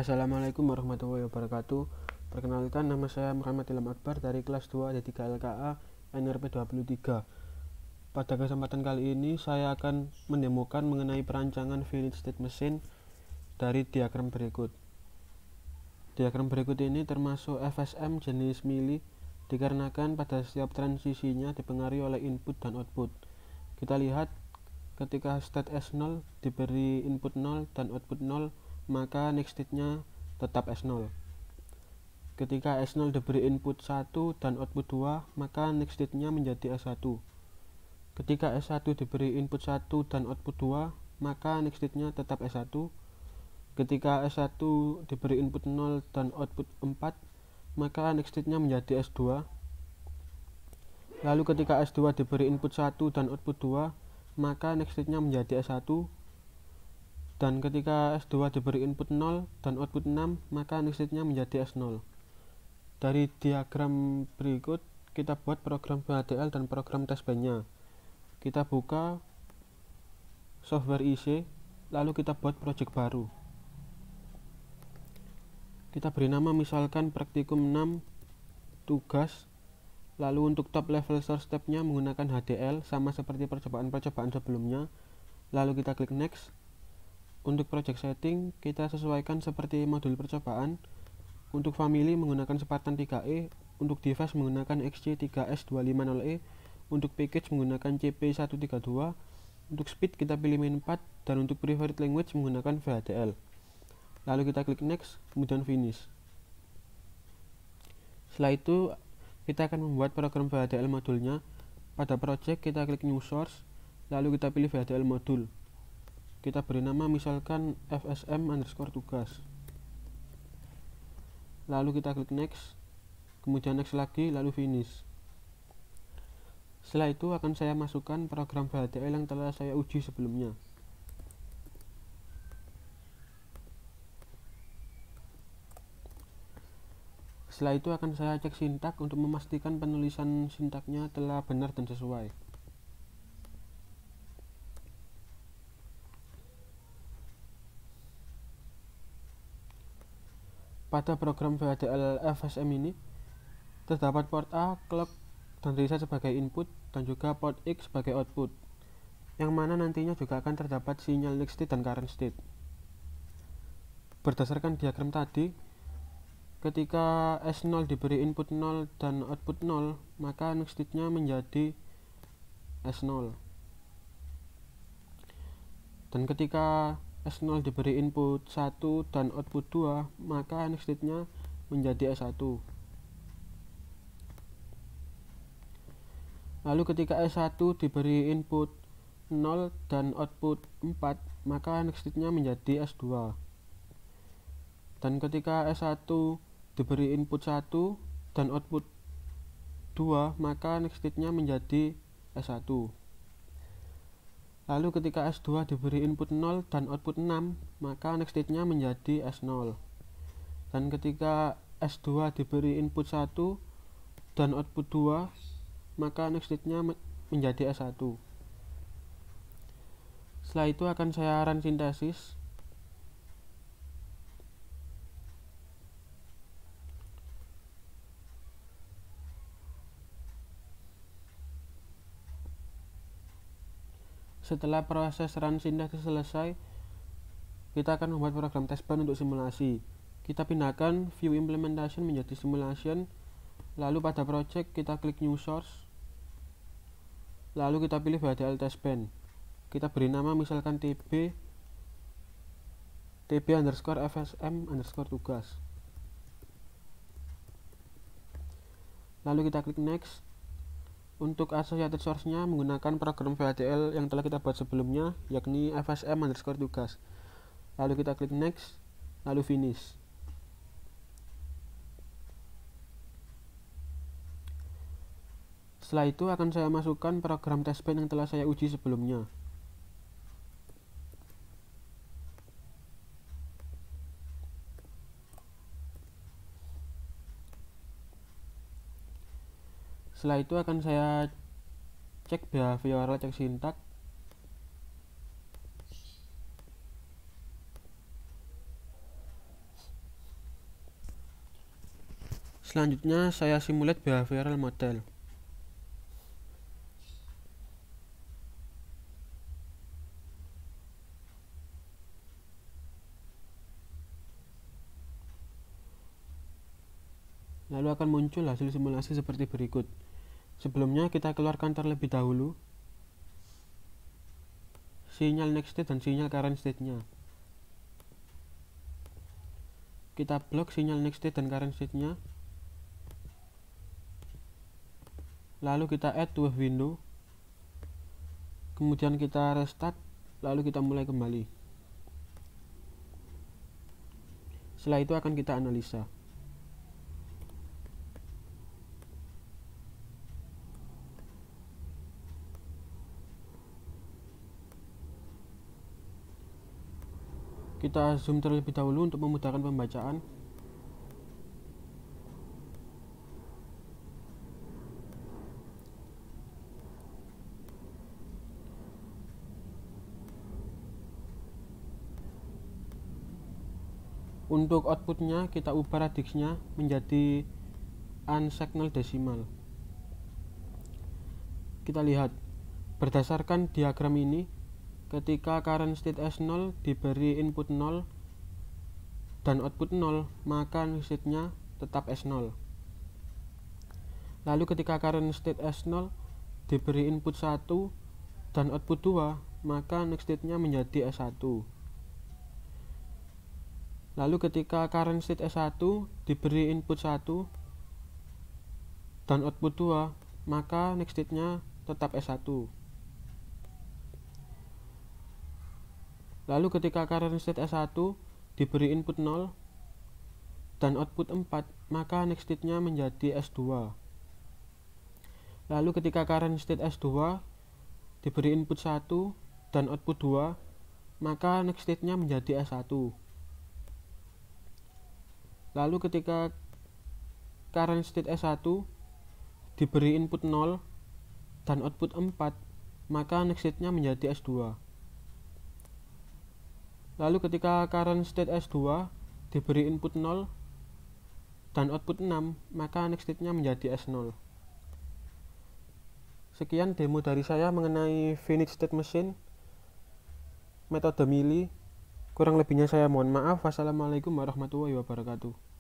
Assalamualaikum warahmatullahi wabarakatuh. Perkenalkan, nama saya Muhammad Ilham Akbar dari kelas 2 D3 LKA NRP 23. Pada kesempatan kali ini saya akan mendemokan mengenai perancangan finite state machine dari diagram berikut. Diagram berikut ini termasuk FSM jenis mili dikarenakan pada setiap transisinya dipengaruhi oleh input dan output. Kita lihat ketika state S0 diberi input 0 dan output 0, maka next state-nya tetap S0. Ketika S0 diberi input 1 dan output 2, maka next state-nya menjadi S1. Ketika S1 diberi input 1 dan output 2, maka next state-nya tetap S1. Ketika S1 diberi input 0 dan output 4, maka next state-nya menjadi S2. Lalu ketika S2 diberi input 1 dan output 2, maka next state-nya menjadi S1. Dan ketika S2 diberi input 0 dan output 6, maka next state-nya menjadi S0. Dari diagram berikut, kita buat program VHDL dan program testbench-nya. Kita buka software IC, lalu kita buat project baru. Kita beri nama misalkan praktikum 6 tugas. Lalu untuk top level source step-nya menggunakan HDL sama seperti percobaan-percobaan sebelumnya. Lalu kita klik next. Untuk project setting, kita sesuaikan seperti modul percobaan. Untuk family menggunakan Spartan 3E, untuk device menggunakan XC3S250E, untuk package menggunakan CP132, untuk speed kita pilih min 4, dan untuk preferred language menggunakan VHDL. Lalu kita klik next, kemudian finish. Setelah itu, kita akan membuat program VHDL modulnya. Pada project kita klik new source, lalu kita pilih VHDL modul. Kita beri nama misalkan FSM_tugas. Lalu kita klik next, kemudian next lagi, lalu finish. Setelah itu akan saya masukkan program VHDL yang telah saya uji sebelumnya. Setelah itu akan saya cek sintak untuk memastikan penulisan sintaknya telah benar dan sesuai. Pada program VHDL FSM ini terdapat port A, clock, dan reset sebagai input, dan juga port X sebagai output, yang mana nantinya juga akan terdapat sinyal next state dan current state. Berdasarkan diagram tadi, ketika S0 diberi input 0 dan output 0, maka next state-nya menjadi S0. Dan ketika S0 diberi input 1 dan output 2, maka next state-nya menjadi S1. Lalu ketika S1 diberi input 0 dan output 4, maka next state-nya menjadi S2. Dan ketika S1 diberi input 1 dan output 2, maka next state-nya menjadi S1. Lalu ketika S2 diberi input 0 dan output 6, maka next state-nya menjadi S0. Dan ketika S2 diberi input 1 dan output 2, maka next state-nya menjadi S1. Setelah itu akan saya run sintesis. Setelah proses run sintesis selesai, kita akan membuat program testbench untuk simulasi. Kita pindahkan view implementation menjadi simulation. Lalu pada project kita klik new source, lalu kita pilih VHDL testbench. Kita beri nama misalkan tb_fsm_tugas. Lalu kita klik next. Untuk associated source-nya menggunakan program VHDL yang telah kita buat sebelumnya, yakni FSM_tugas. Lalu kita klik next, lalu finish. Setelah itu akan saya masukkan program testbench yang telah saya uji sebelumnya. Setelah itu akan saya cek behavioral, cek sintak. Selanjutnya saya simulate behavioral model. Lalu akan muncul hasil simulasi seperti berikut. Sebelumnya kita keluarkan terlebih dahulu sinyal next state dan sinyal current state-nya. Kita blok sinyal next state dan current state-nya. Lalu kita add to a window. Kemudian kita restart, lalu kita mulai kembali. Setelah itu akan kita analisa. Kita zoom terlebih dahulu untuk memudahkan pembacaan. Untuk outputnya kita ubah radiksnya menjadi unsignal desimal. Kita lihat berdasarkan diagram ini, ketika current state S0 diberi input 0 dan output 0, maka next state-nya tetap S0. Lalu ketika current state S0 diberi input 1 dan output 2, maka next state-nya menjadi S1. Lalu ketika current state S1 diberi input 1 dan output 2, maka next state-nya tetap S1. Lalu ketika current state S1 diberi input 0 dan output 4, maka next state-nya menjadi S2. Lalu ketika current state S2 diberi input 1 dan output 2, maka next state-nya menjadi S1. Lalu ketika current state S1 diberi input 0 dan output 4, maka next state-nya menjadi S2. Lalu ketika current state S2 diberi input 0 dan output 6, maka next state-nya menjadi S0. Sekian demo dari saya mengenai finite state machine metode Mealy. Kurang lebihnya saya mohon maaf. Wassalamualaikum warahmatullahi wabarakatuh.